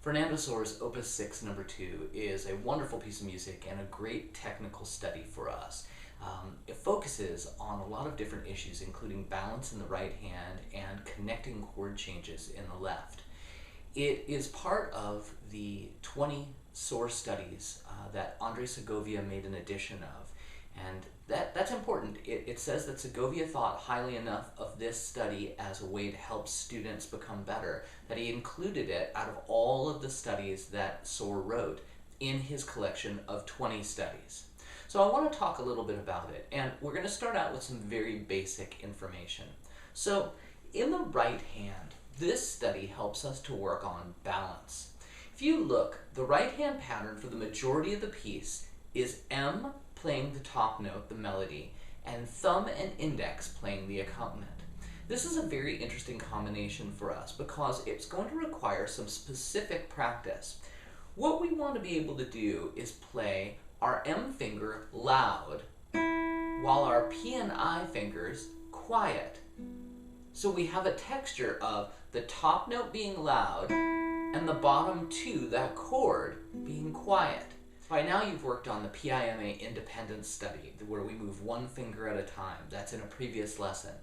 Fernando Opus 6 number 2 is a wonderful piece of music and a great technical study for us. It focuses on a lot of different issues, including balance in the right hand and connecting chord changes in the left. It is part of the 20 SOAR studies that Andre Segovia made an edition of. And that's important. It says that Segovia thought highly enough of this study as a way to help students become better, that he included it out of all of the studies that SOAR wrote in his collection of 20 studies. So I want to talk a little bit about it, and we're going to start out with some very basic information. So in the right hand, this study helps us to work on balance. If you look, the right hand pattern for the majority of the piece is M playing the top note, the melody, and thumb and index playing the accompaniment. This is a very interesting combination for us because it's going to require some specific practice. What we want to be able to do is play our M finger loud while our P and I fingers quiet. So we have a texture of the top note being loud and the bottom two, that chord, being quiet. By now you've worked on the PIMA independence study, where we move one finger at a time. That's in a previous lesson.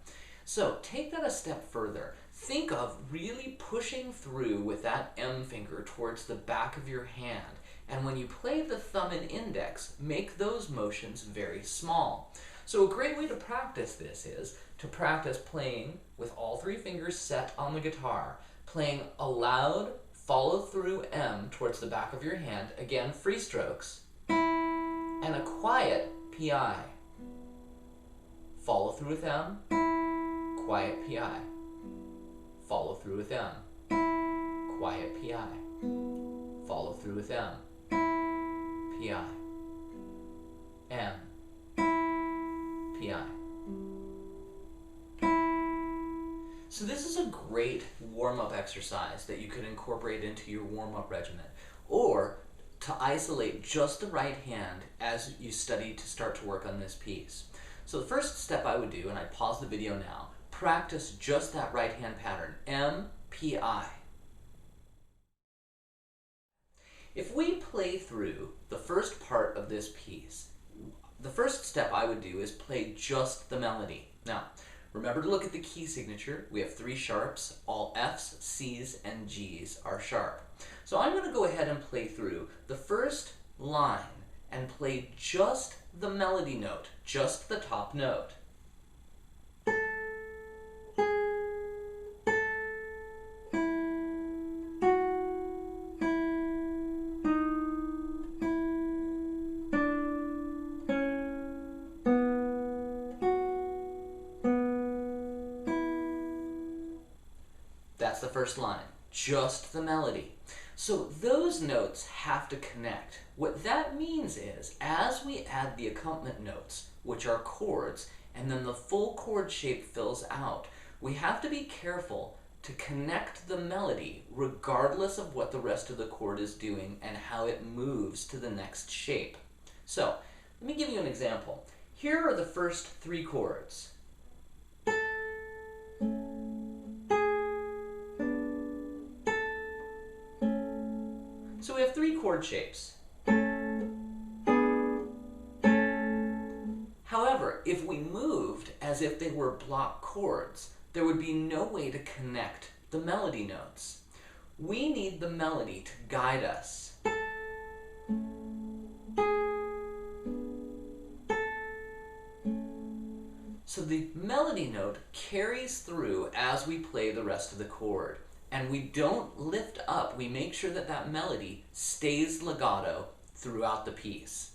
So take that a step further. Think of really pushing through with that M finger towards the back of your hand. And when you play the thumb and index, make those motions very small. So a great way to practice this is to practice playing with all three fingers set on the guitar, playing a loud follow through M towards the back of your hand, again free strokes, and a quiet PI. Follow through with M, quiet PI. Follow through with M, quiet PI. Follow through with M, PI. M, PI. So this is a great warm-up exercise that you could incorporate into your warm-up regimen, or to isolate just the right hand as you study to start to work on this piece. So the first step I would do, and I pause the video now, practice just that right hand pattern, M, P, I. If we play through the first part of this piece, the first step I would do is play just the melody. Now, remember to look at the key signature. We have 3 sharps. All Fs, Cs, and Gs are sharp. So I'm going to go ahead and play through the first line and play just the melody note, just the top note. That's the first line, just the melody. So those notes have to connect. What that means is, as we add the accompaniment notes, which are chords, and then the full chord shape fills out, we have to be careful to connect the melody regardless of what the rest of the chord is doing and how it moves to the next shape. So, let me give you an example. Here are the first 3 chords. So we have 3 chord shapes. However, if we moved as if they were block chords, there would be no way to connect the melody notes. We need the melody to guide us. So the melody note carries through as we play the rest of the chord. And we don't lift up, we make sure that that melody stays legato throughout the piece.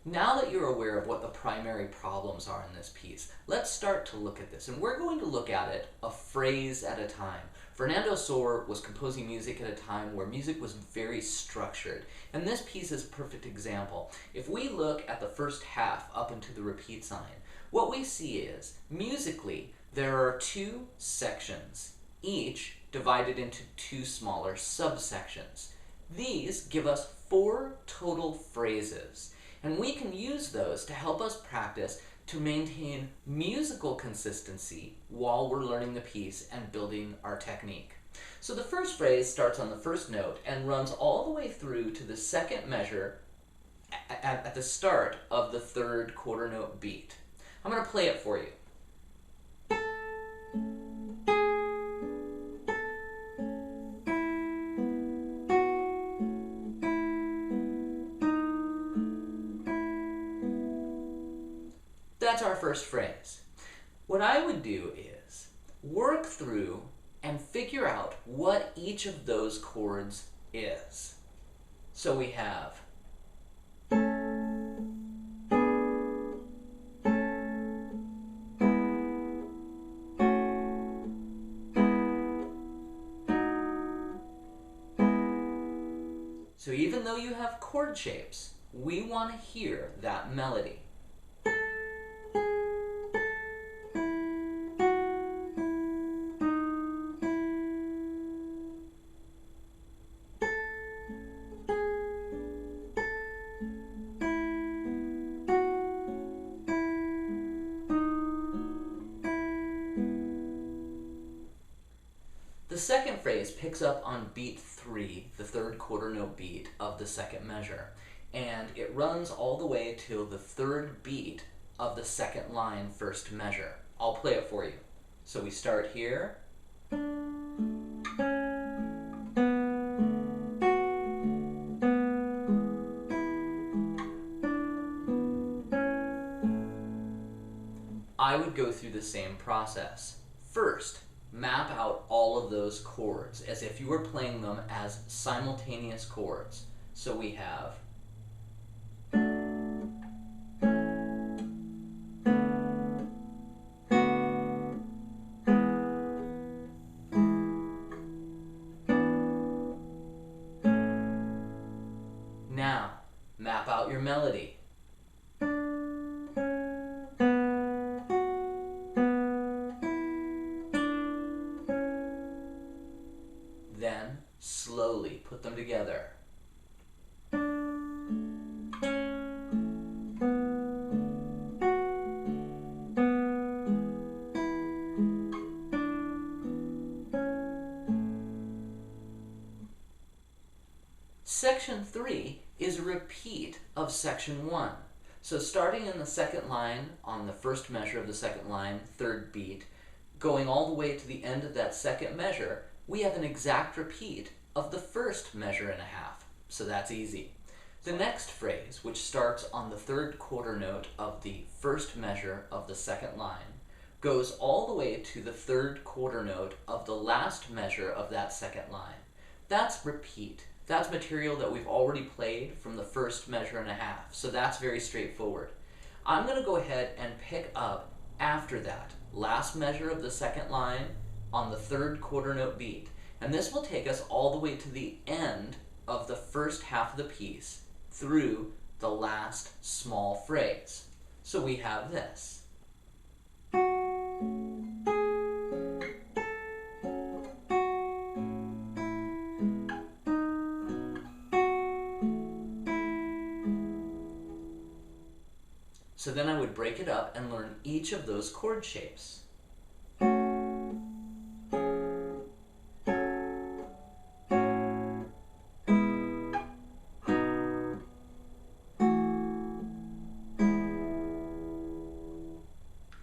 Now that you're aware of what the primary problems are in this piece, let's start to look at this. And we're going to look at it a phrase at a time. Fernando was composing music at a time where music was very structured. And this piece is a perfect example. If we look at the first half up into the repeat sign, what we see is, musically, there are 2 sections, each divided into 2 smaller subsections. These give us 4 total phrases, and we can use those to help us practice to maintain musical consistency while we're learning the piece and building our technique. So the first phrase starts on the first note and runs all the way through to the second measure at the start of the third quarter note beat. I'm going to play it for you. That's our first phrase. What I would do is work through and figure out what each of those chords is. So we have So even though you have chord shapes, we want to hear that melody. The second phrase picks up on beat 3, the third quarter note beat of the second measure, and it runs all the way till the third beat of the second line first measure. I'll play it for you. So we start here. I would go through the same process. First, map out all of those chords as if you were playing them as simultaneous chords. So we have Now, map out your melody. Then, slowly put them together. Section 3 is a repeat of section 1. So starting in the second line on the first measure of the second line, third beat, going all the way to the end of that second measure, we have an exact repeat of the first measure and a half. So that's easy. The next phrase, which starts on the third quarter note of the first measure of the second line, goes all the way to the third quarter note of the last measure of that second line. That's repeat. That's material that we've already played from the first measure and a half, so that's very straightforward. I'm going to go ahead and pick up after that last measure of the second line on the third quarter note beat, and this will take us all the way to the end of the first half of the piece through the last small phrase. So we have this. So then I would break it up and learn each of those chord shapes.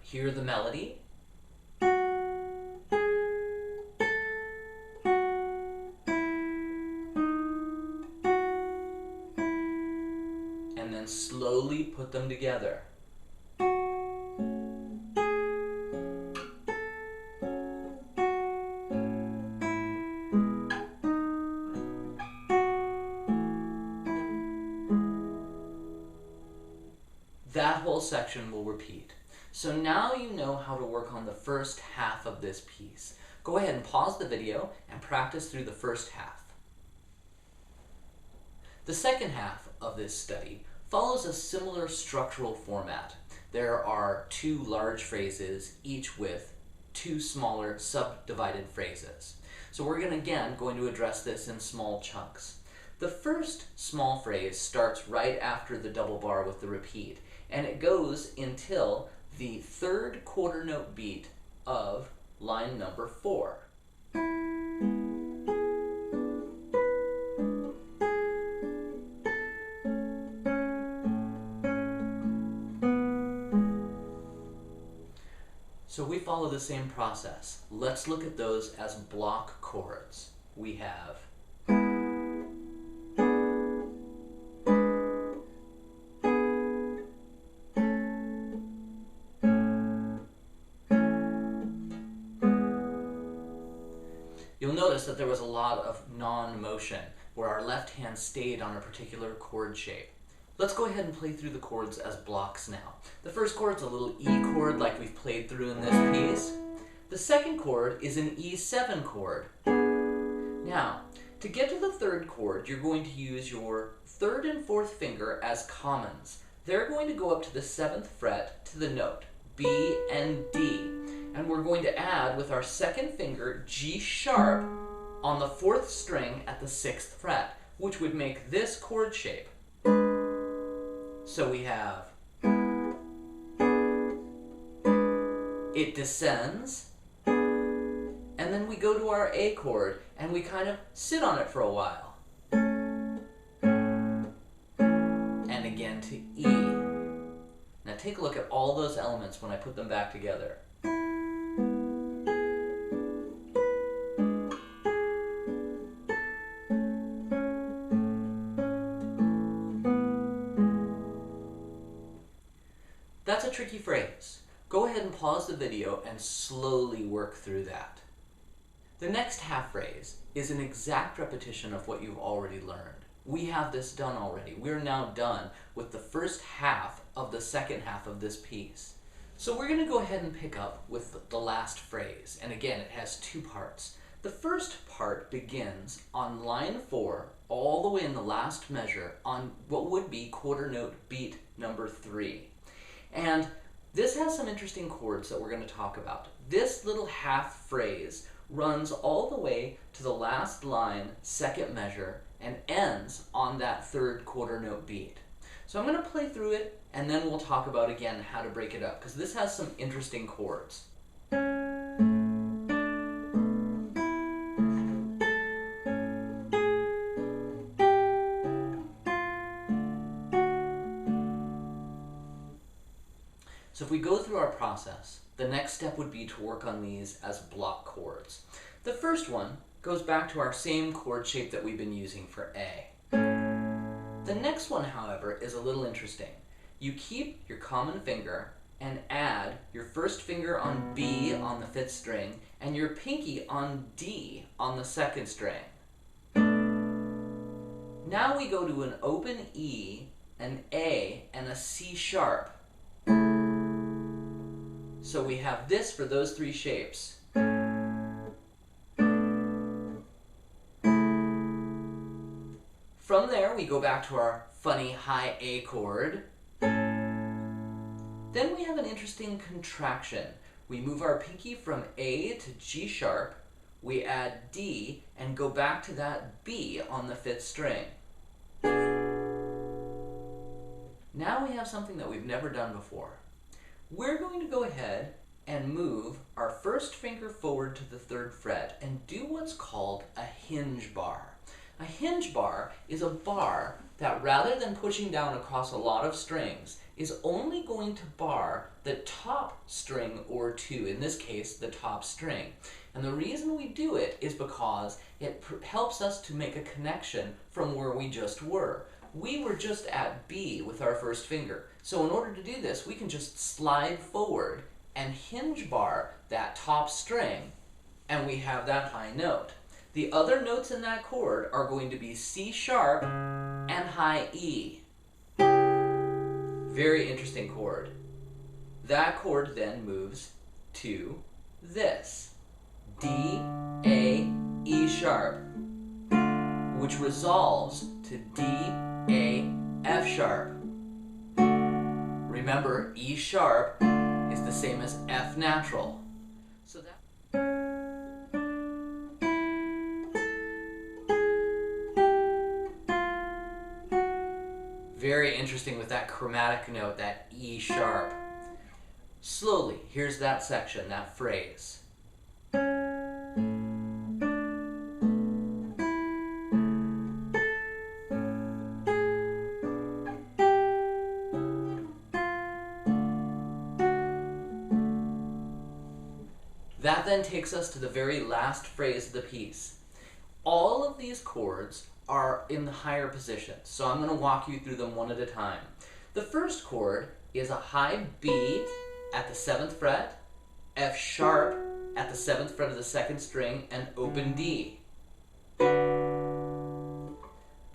Hear the melody. And then slowly put them together. That whole section will repeat. So now you know how to work on the first half of this piece. Go ahead and pause the video and practice through the first half. The second half of this study follows a similar structural format. There are 2 large phrases, each with 2 smaller subdivided phrases. So we're going to address this in small chunks. The first small phrase starts right after the double bar with the repeat, and it goes until the third quarter note beat of line number 4. So we follow the same process. Let's look at those as block chords. We have You'll notice that there was a lot of non-motion, where our left hand stayed on a particular chord shape. Let's go ahead and play through the chords as blocks now. The first chord's a little E chord like we've played through in this piece. The second chord is an E7 chord. Now, to get to the third chord, you're going to use your third and fourth finger as commons. They're going to go up to the 7th fret to the note, B and D. And we're going to add with our second finger G sharp on the 4th string at the 6th fret, which would make this chord shape. So we have, it descends, and then we go to our A chord and we kind of sit on it for a while. And again to E. Now take a look at all those elements when I put them back together. That's a tricky phrase. Go ahead and pause the video and slowly work through that. The next half phrase is an exact repetition of what you've already learned. We have this done already. We're now done with the first half of the second half of this piece. So we're going to go ahead and pick up with the last phrase. And again, it has 2 parts. The first part begins on line 4 all the way in the last measure on what would be quarter note beat number 3. And this has some interesting chords that we're going to talk about. This little half phrase runs all the way to the last line, second measure, and ends on that third quarter note beat. So I'm going to play through it, and then we'll talk about again how to break it up, because this has some interesting chords. So if we go through our process, the next step would be to work on these as block chords. The first one goes back to our same chord shape that we've been using for A. The next one, however, is a little interesting. You keep your common finger and add your first finger on B on the 5th string and your pinky on D on the 2nd string. Now we go to an open E, an A, and a C sharp. So we have this for those 3 shapes. From there, we go back to our funny high A chord. Then we have an interesting contraction. We move our pinky from A to G sharp, we add D, and go back to that B on the 5th string. Now we have something that we've never done before. We're going to go ahead and move our first finger forward to the 3rd fret and do what's called a hinge bar. A hinge bar is a bar that, rather than pushing down across a lot of strings, is only going to bar the top string or 2, in this case the top string. And the reason we do it is because it helps us to make a connection from where we just were. We were just at B with our first finger. So in order to do this, we can just slide forward and hinge bar that top string, and we have that high note. The other notes in that chord are going to be C sharp and high E. Very interesting chord. That chord then moves to this, D, A, E sharp, which resolves to D, A, F sharp. Remember, E sharp is the same as F natural. So that Very interesting with that chromatic note, that E sharp. Slowly, here's that section, that phrase. That then takes us to the very last phrase of the piece. All of these chords are in the higher positions, so I'm going to walk you through them one at a time. The first chord is a high B at the 7th fret, F sharp at the 7th fret of the 2nd string, and open D. The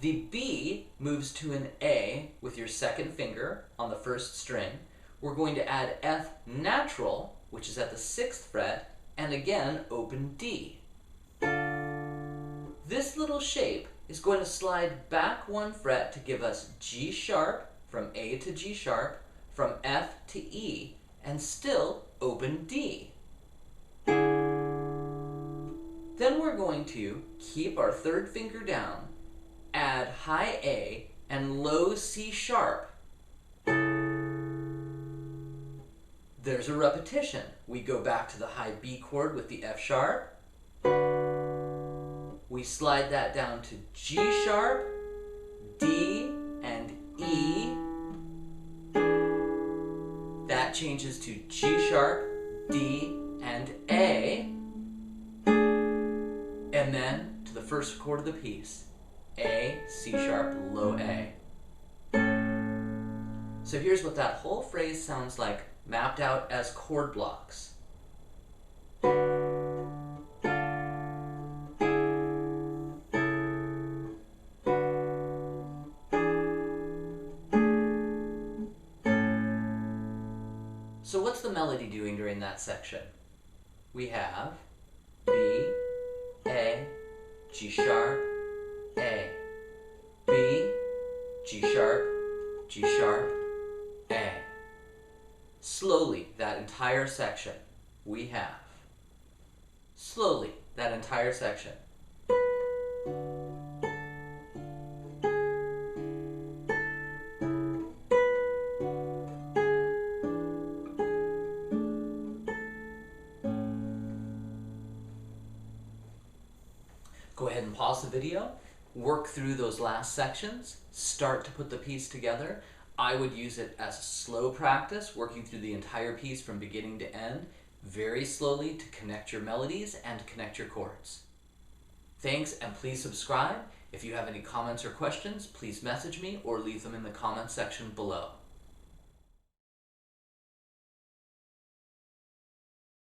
B moves to an A with your 2nd finger on the 1st string. We're going to add F natural, which is at the 6th fret, and again open D. This little shape is going to slide back 1 fret to give us G sharp, from A to G sharp, from F to E, and still open D. Then we're going to keep our 3rd finger down, add high A and low C sharp. There's a repetition. We go back to the high B chord with the F sharp. We slide that down to G sharp, D, and E. That changes to G sharp, D, and A. And then to the first chord of the piece, A, C sharp, low A. So here's what that whole phrase sounds like mapped out as chord blocks. So what's the melody doing during that section? We have B, A, G sharp, A, B, G sharp, A. Slowly, that entire section, we have. Slowly, that entire section. Go ahead and pause the video, work through those last sections, start to put the piece together. I would use it as a slow practice, working through the entire piece from beginning to end, very slowly to connect your melodies and connect your chords. Thanks, and please subscribe. If you have any comments or questions, please message me or leave them in the comment section below.